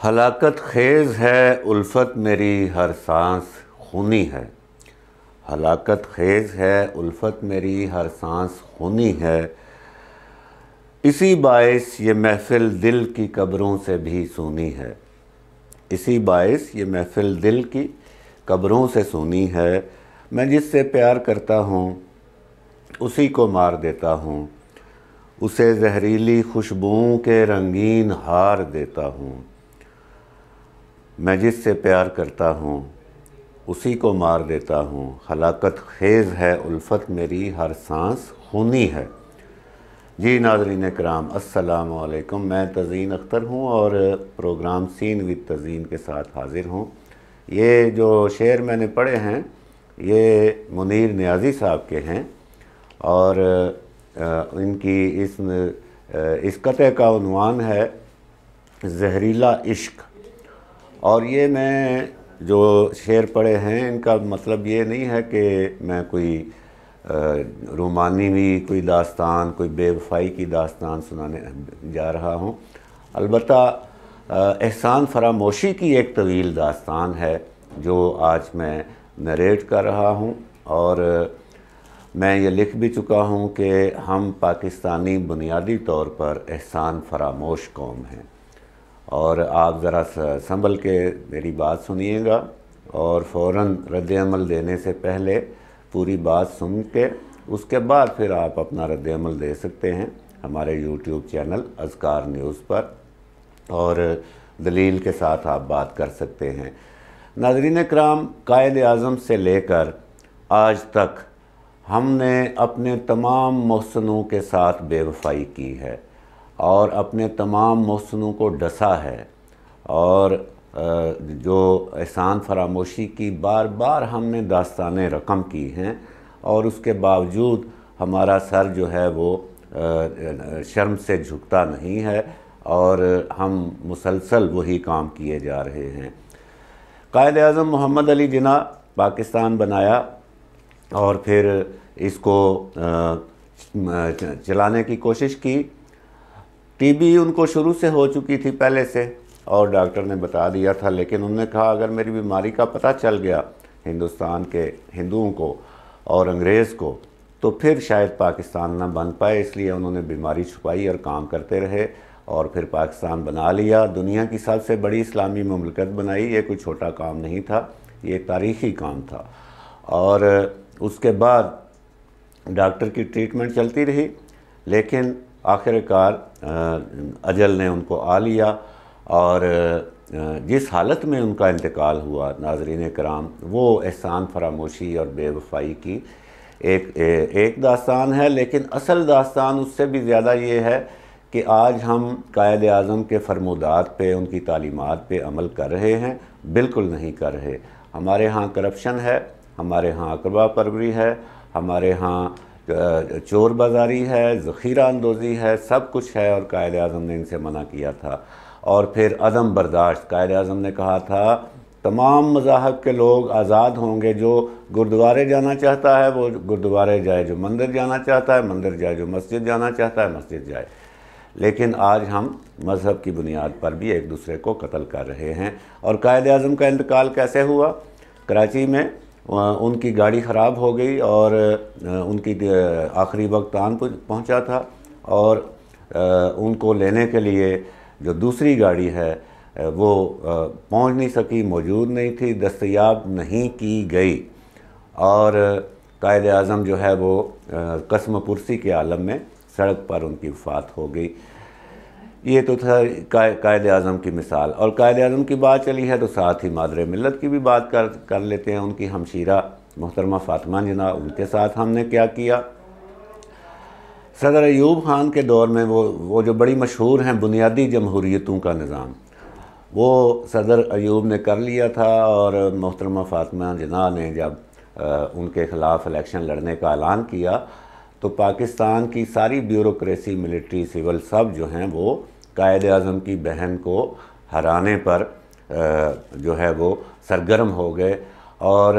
ہلاکت خیز ہے الفت میری ہر سانس خونی ہے۔ ہلاکت خیز ہے الفت میری ہر سانس خونی ہے، اسی باعث یہ محفل دل کی قبروں سے بھی سونی ہے۔ اسی باعث یہ محفل دل کی قبروں سے سونی ہے۔ میں جس سے پیار کرتا ہوں اسی کو مار دیتا ہوں، اسے زہریلی خوشبوؤں کے رنگین ہار دیتا ہوں۔ میں جس سے پیار کرتا ہوں اسی کو مار دیتا ہوں، ہلاکت خیز ہے الفت میری ہر سانس خونی ہے۔ جی ناظرین کرام، السلام علیکم۔ میں تزئین اختر ہوں اور پروگرام سین وتھ تزئین کے ساتھ حاضر ہوں۔ یہ جو شعر میں نے پڑھے ہیں یہ منیر نیازی صاحب کے ہیں، اور ان کی اس قطعے کا عنوان ہے زہریلا عشق۔ اور یہ میں جو شعر پڑھے ہیں ان کا مطلب یہ نہیں ہے کہ میں کوئی رومانوی کوئی داستان، کوئی بے وفائی کی داستان سنانے جا رہا ہوں۔ البتہ احسان فراموشی کی ایک طویل داستان ہے جو آج میں نریٹ کر رہا ہوں، اور میں یہ لکھ بھی چکا ہوں کہ ہم پاکستانی بنیادی طور پر احسان فراموش قوم ہیں۔ اور آپ ذرا سنبھل کے میری بات سنیے گا، اور فوراً رد عمل دینے سے پہلے پوری بات سن کے اس کے بعد پھر آپ اپنا رد عمل دے سکتے ہیں ہمارے یوٹیوب چینل اذکار نیوز پر، اور دلیل کے ساتھ آپ بات کر سکتے ہیں۔ ناظرین کرام، قائد اعظم سے لے کر آج تک ہم نے اپنے تمام محسنوں کے ساتھ بے وفائی کی ہے اور اپنے تمام محسنوں کو ڈسا ہے، اور جو احسان فراموشی کی بار بار ہم نے داستانیں رقم کی ہیں، اور اس کے باوجود ہمارا سر جو ہے وہ شرم سے جھکتا نہیں ہے، اور ہم مسلسل وہی کام کیے جا رہے ہیں۔ قائد اعظم محمد علی جناح پاکستان بنایا اور پھر اس کو چلانے کی کوشش کی۔ ٹی بی ان کو شروع سے ہو چکی تھی پہلے سے، اور ڈاکٹر نے بتا دیا تھا، لیکن انہوں نے کہا اگر میری بیماری کا پتہ چل گیا ہندوستان کے ہندوؤں کو اور انگریز کو تو پھر شاید پاکستان نہ بن پائے، اس لیے انہوں نے بیماری چھپائی اور کام کرتے رہے، اور پھر پاکستان بنا لیا۔ دنیا کی سب سے بڑی اسلامی مملکت بنائی۔ یہ کوئی چھوٹا کام نہیں تھا، یہ ایک تاریخی کام تھا۔ اور اس کے بعد ڈاکٹر کی ٹریٹمنٹ چلتی رہی، لیکن آخر کار اجل نے ان کو آ لیا، اور جس حالت میں ان کا انتقال ہوا ناظرین کرام، وہ احسان فراموشی اور بے وفائی کی ایک داستان ہے۔ لیکن اصل داستان اس سے بھی زیادہ یہ ہے کہ آج ہم قائد اعظم کے فرمودات پہ، ان کی تعلیمات پہ عمل کر رہے ہیں؟ بالکل نہیں کر رہے۔ ہمارے ہاں کرپشن ہے، ہمارے ہاں اقربا پروری ہے، ہمارے ہاں چور بازاری ہے، ذخیرہ اندوزی ہے، سب کچھ ہے، اور قائد اعظم نے ان سے منع کیا تھا۔ اور پھر عدم برداشت، قائد اعظم نے کہا تھا تمام مذاہب کے لوگ آزاد ہوں گے، جو گردوارے جانا چاہتا ہے وہ گردوارے جائے، جو مندر جانا چاہتا ہے مندر جائے، جو مسجد جانا چاہتا ہے مسجد جائے۔ لیکن آج ہم مذہب کی بنیاد پر بھی ایک دوسرے کو قتل کر رہے ہیں۔ اور قائد اعظم کا انتقال کیسے ہوا؟ کراچی میں ان کی گاڑی خراب ہو گئی، اور ان کی آخری وقت آن پہنچا تھا، اور ان کو لینے کے لیے جو دوسری گاڑی ہے وہ پہنچ نہیں سکی، موجود نہیں تھی، دستیاب نہیں کی گئی، اور قائد اعظم جو ہے وہ قسم پرسی کے عالم میں سڑک پر ان کی وفات ہو گئی۔ یہ تو تھا قائد اعظم کی مثال۔ اور قائد اعظم کی بات چلی ہے تو ساتھ ہی مادر ملت کی بھی بات کر لیتے ہیں۔ ان کی ہمشیرہ محترمہ فاطمہ جناح، ان کے ساتھ ہم نے کیا کیا؟ صدر ایوب خان کے دور میں وہ جو بڑی مشہور ہیں بنیادی جمہوریتوں کا نظام، وہ صدر ایوب نے کر لیا تھا، اور محترمہ فاطمہ جناح نے جب ان کے خلاف الیکشن لڑنے کا اعلان کیا تو پاکستان کی ساری بیوروکریسی، ملٹری، سول، سب جو ہیں وہ قائد اعظم کی بہن کو ہرانے پر جو ہے وہ سرگرم ہو گئے۔ اور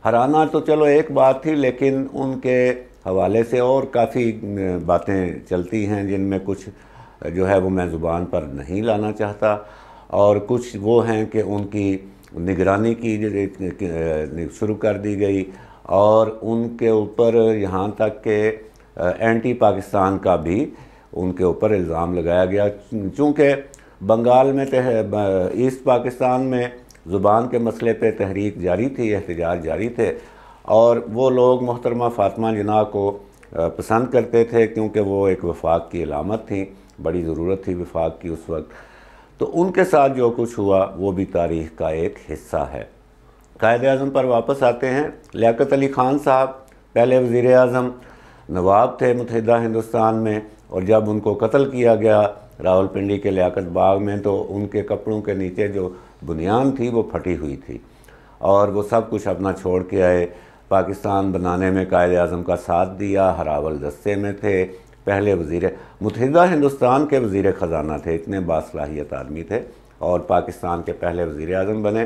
ہرانا تو چلو ایک بات تھی، لیکن ان کے حوالے سے اور کافی باتیں چلتی ہیں جن میں کچھ جو ہے وہ میں زبان پر نہیں لانا چاہتا۔ اور کچھ وہ ہیں کہ ان کی نگرانی کی شروع کر دی گئی، اور ان کے اوپر یہاں تک کہ اینٹی پاکستان کا بھی ان کے اوپر الزام لگایا گیا، چونکہ بنگال میں ایسٹ پاکستان میں زبان کے مسئلے پہ تحریک جاری تھی، احتجاج جاری تھے، اور وہ لوگ محترمہ فاطمہ جناح کو پسند کرتے تھے کیونکہ وہ ایک وفاق کی علامت تھیں، بڑی ضرورت تھی وفاق کی اس وقت۔ تو ان کے ساتھ جو کچھ ہوا وہ بھی تاریخ کا ایک حصہ ہے۔ قائد اعظم پر واپس آتے ہیں۔ لیاقت علی خان صاحب پہلے وزیر اعظم، نواب تھے متحدہ ہندوستان میں، اور جب ان کو قتل کیا گیا راولپنڈی کے لیاقت باغ میں تو ان کے کپڑوں کے نیچے جو بنیان تھی وہ پھٹی ہوئی تھی، اور وہ سب کچھ اپنا چھوڑ کے آئے، پاکستان بنانے میں قائد اعظم کا ساتھ دیا، ہراول دستے میں تھے، پہلے متحدہ ہندوستان کے وزیر خزانہ تھے، اتنے باصلاحیت آدمی تھے، اور پاکستان کے پہلے وزیر اعظم بنے۔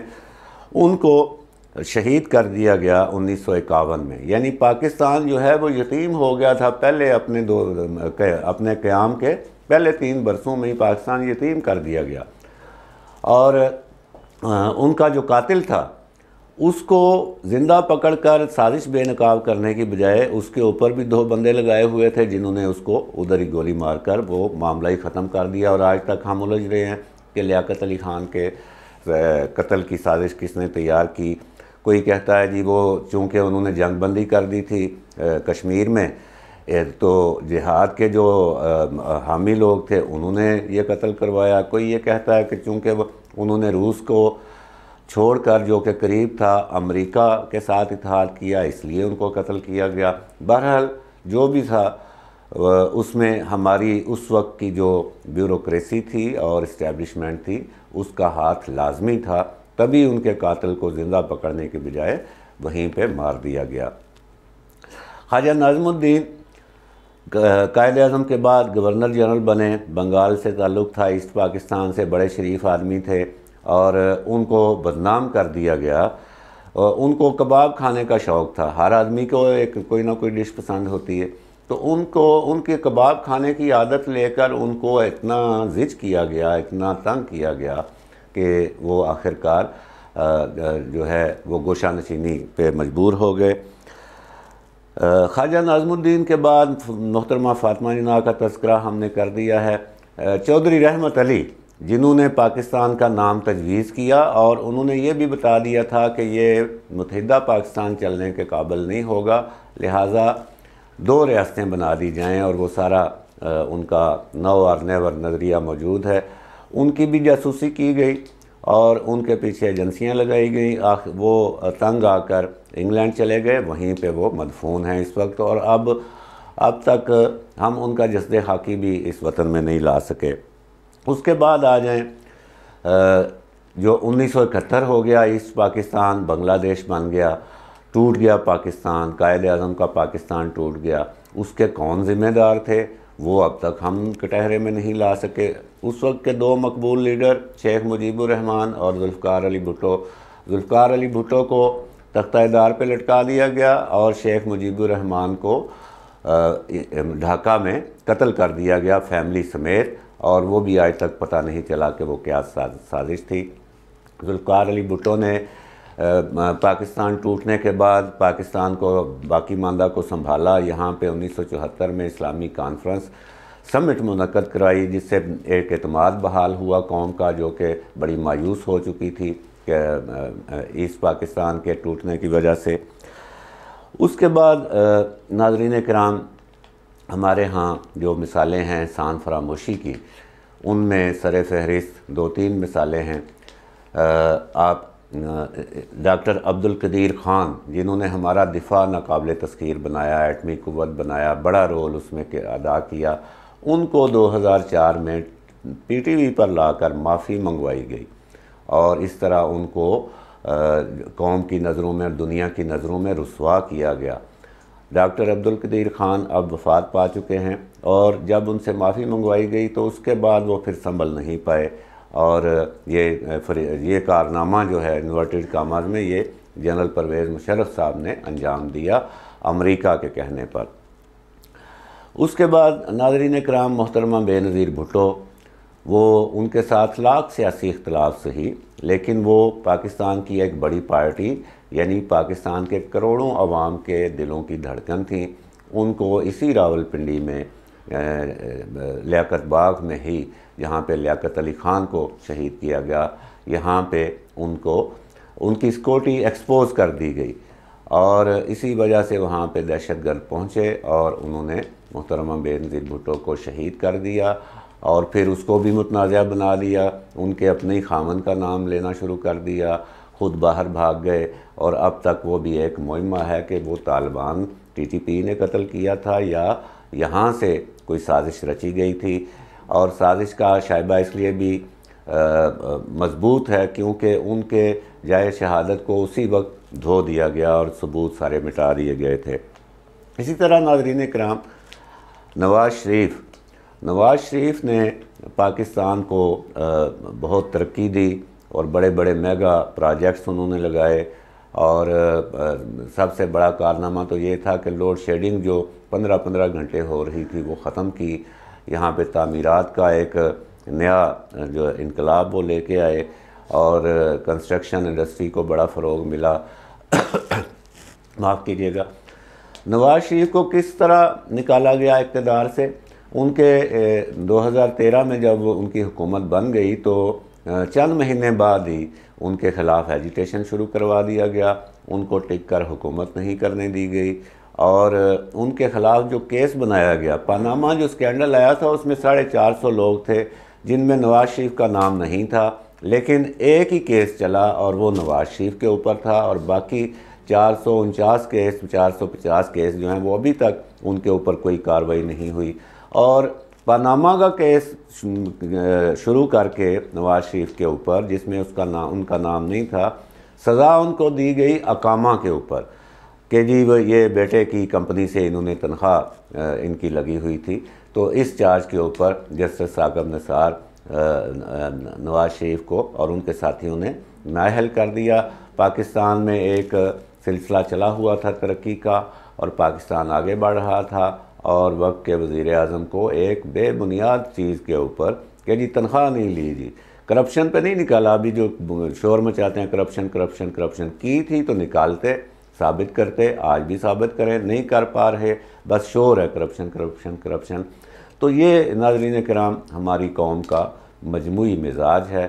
ان کو شہید کر دیا گیا 1951 میں، یعنی پاکستان جو ہے وہ یتیم ہو گیا تھا پہلے اپنے قیام کے پہلے 3 برسوں میں ہی پاکستان یتیم کر دیا گیا، اور ان کا جو قاتل تھا اس کو زندہ پکڑ کر سازش بے نقاب کرنے کی بجائے اس کے اوپر بھی 2 بندے لگائے ہوئے تھے جنہوں نے اس کو ادھر ہی گولی مار کر وہ معاملہ ہی ختم کر دیا، اور آج تک ہم الجھ رہے ہیں کہ لیاقت علی خان کے قتل کی سازش کس نے تیار کی۔ کوئی کہتا ہے جی وہ چونکہ انہوں نے جنگ بندی کر دی تھی کشمیر میں تو جہاد کے جو حامی لوگ تھے انہوں نے یہ قتل کروایا، کوئی یہ کہتا ہے کہ چونکہ انہوں نے روس کو چھوڑ کر جو کہ قریب تھا امریکہ کے ساتھ اتحاد کیا اس لیے ان کو قتل کیا گیا۔ بہرحال جو بھی تھا اس میں ہماری اس وقت کی جو بیوروکریسی تھی اور اسٹیبلشمنٹ تھی اس کا ہاتھ لازمی تھا، تبھی ان کے قاتل کو زندہ پکڑنے کے بجائے وہیں پہ مار دیا گیا۔ خواجہ ناظم الدین قائد اعظم کے بعد گورنر جنرل بنے، بنگال سے تعلق تھا، ایسٹ پاکستان سے، بڑے شریف آدمی تھے، اور ان کو بدنام کر دیا گیا۔ ان کو کباب کھانے کا شوق تھا، ہر آدمی کو کوئی نہ کوئی ڈش پسند ہوتی ہے، تو ان کے کباب کھانے کی عادت لے کر ان کو اتنا زج کیا گیا، اتنا تنگ کیا گیا کہ وہ آخرکار جو ہے وہ گوشہ نشینی پہ مجبور ہو گئے۔ خواجہ ناظم الدین کے بعد محترمہ فاطمہ جناح کا تذکرہ ہم نے کر دیا ہے۔ چودھری رحمت علی جنہوں نے پاکستان کا نام تجویز کیا، اور انہوں نے یہ بھی بتا دیا تھا کہ یہ متحدہ پاکستان چلنے کے قابل نہیں ہوگا، لہٰذا 2 ریاستیں بنا دی جائیں، اور وہ سارا ان کا نو اور نیور نظریہ موجود ہے۔ ان کی بھی جاسوسی کی گئی اور ان کے پیچھے ایجنسیاں لگائی گئیں، وہ تنگ آ کر انگلینڈ چلے گئے، وہیں پہ وہ مدفون ہیں اس وقت، اور اب تک ہم ان کا جسد خاکی بھی اس وطن میں نہیں لا سکے۔ اس کے بعد آ جائیں جو 1971 ہو گیا، ایسٹ پاکستان بنگلہ دیش بن گیا، ٹوٹ گیا پاکستان، قائد اعظم کا پاکستان ٹوٹ گیا، اس کے کون ذمہ دار تھے وہ اب تک ہم کٹہرے میں نہیں لا سکے۔ اس وقت کے 2 مقبول لیڈر شیخ مجیب الرحمن اور ذوالفقار علی بھٹو، ذوالفقار علی بھٹو کو تختہ دار پہ لٹکا دیا گیا اور شیخ مجیب الرحمن کو ڈھاکہ میں قتل کر دیا گیا فیملی سمیت، اور وہ بھی آج تک پتہ نہیں چلا کہ وہ کیا سازش تھی۔ ذوالفقار علی بھٹو نے پاکستان ٹوٹنے کے بعد پاکستان کو باقی ماندہ کو سنبھالا، یہاں پہ 1974 میں اسلامی کانفرنس سمٹ منعقد کرائی، جس سے ایک اعتماد بحال ہوا قوم کا جو کہ بڑی مایوس ہو چکی تھی کہ ایسٹ پاکستان کے ٹوٹنے کی وجہ سے۔ اس کے بعد ناظرین کرام، ہمارے ہاں جو مثالیں ہیں انسان فراموشی کی، ان میں سر فہرست 2-3 مثالیں ہیں۔ آپ ڈاکٹر عبدالقدیر خان جنہوں نے ہمارا دفاع ناقابل تسخیر بنایا، ایٹمی قوت بنایا، بڑا رول اس میں ادا کیا، ان کو 2004 میں پی ٹی وی پر لا کر معافی منگوائی گئی، اور اس طرح ان کو قوم کی نظروں میں، دنیا کی نظروں میں رسوا کیا گیا۔ ڈاکٹر عبدالقدیر خان اب وفات پا چکے ہیں، اور جب ان سے معافی منگوائی گئی تو اس کے بعد وہ پھر سنبھل نہیں پائے، اور یہ کارنامہ جو ہے انورٹڈ کاماز میں یہ جنرل پرویز مشرف صاحب نے انجام دیا امریکہ کے کہنے پر۔ اس کے بعد ناظرین کرام، محترمہ بے نظیر بھٹو وہ ان کے ساتھ لاکھ سیاسی اختلاف صحیح، لیکن وہ پاکستان کی ایک بڑی پارٹی، یعنی پاکستان کے کروڑوں عوام کے دلوں کی دھڑکن تھیں۔ ان کو اسی راولپنڈی میں لیاقت باغ میں ہی، جہاں پہ لیاقت علی خان کو شہید کیا گیا، یہاں پہ ان کی سیکورٹی ایکسپوز کر دی گئی، اور اسی وجہ سے وہاں پہ دہشت گرد پہنچے اور انہوں نے محترمہ بے نظیر بھٹو کو شہید کر دیا، اور پھر اس کو بھی متنازع بنا دیا، ان کے اپنے ہی خامن کا نام لینا شروع کر دیا، خود باہر بھاگ گئے، اور اب تک وہ بھی ایک معمہ ہے کہ وہ طالبان ٹی ٹی پی نے قتل کیا تھا یا یہاں سے کوئی سازش رچی گئی تھی۔ اور سازش کا شائبہ اس لیے بھی مضبوط ہے کیونکہ ان کے جائے شہادت کو اسی وقت دھو دیا گیا اور ثبوت سارے مٹا دیے گئے تھے۔ اسی طرح ناظرین کرام، نواز شریف نے پاکستان کو بہت ترقی دی اور بڑے بڑے میگا پروجیکٹس انہوں نے لگائے، اور سب سے بڑا کارنامہ تو یہ تھا کہ لوڈ شیڈنگ جو 15 گھنٹے ہو رہی تھی وہ ختم کی۔ یہاں پہ تعمیرات کا ایک نیا جو انقلاب وہ لے کے آئے، اور کنسٹرکشن انڈسٹری کو بڑا فروغ ملا۔ معاف کیجیے گا، نواز شریف کو کس طرح نکالا گیا اقتدار سے؟ ان کے 2013 میں جب ان کی حکومت بن گئی تو چند مہینے بعد ہی ان کے خلاف ایجیٹیشن شروع کروا دیا گیا، ان کو ٹک کر حکومت نہیں کرنے دی گئی، اور ان کے خلاف جو کیس بنایا گیا، پاناما جو اسکینڈل آیا تھا اس میں 450 لوگ تھے جن میں نواز شریف کا نام نہیں تھا، لیکن ایک ہی کیس چلا اور وہ نواز شریف کے اوپر تھا، اور باقی 449 کیس 450 کیس جو ہیں وہ ابھی تک ان کے اوپر کوئی کارروائی نہیں ہوئی۔ اور پاناما کا کیس شروع کر کے نواز شریف کے اوپر، جس میں ان کا نام نہیں تھا، سزا ان کو دی گئی اقامہ کے اوپر کہ جی یہ بیٹے کی کمپنی سے انہوں نے تنخواہ ان کی لگی ہوئی تھی، تو اس چارج کے اوپر جسٹس ثاقب نثار نواز شریف کو اور ان کے ساتھیوں نے نااہل کر دیا۔ پاکستان میں ایک سلسلہ چلا ہوا تھا ترقی کا، اور پاکستان آگے بڑھ رہا تھا، اور وقت کے وزیر اعظم کو ایک بے بنیاد چیز کے اوپر کہ جی تنخواہ نہیں لی، جی کرپشن پہ نہیں نکالا۔ ابھی جو شور مچاتے ہیں کرپشن کی تھی تو نکالتے، ثابت کرتے، آج بھی ثابت کریں، نہیں کر پا رہے، بس شور ہے کرپشن۔ تو یہ ناظرین کرام ہماری قوم کا مجموعی مزاج ہے۔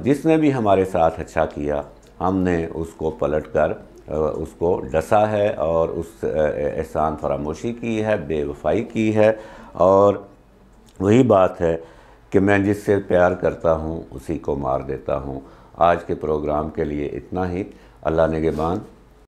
جس نے بھی ہمارے ساتھ اچھا کیا ہم نے اس کو پلٹ کر اس کو ڈسا ہے، اور اس احسان فراموشی کی ہے، بے وفائی کی ہے، اور وہی بات ہے کہ میں جس سے پیار کرتا ہوں اسی کو مار دیتا ہوں۔ آج کے پروگرام کے لیے اتنا ہی۔ اللہ نگہبان۔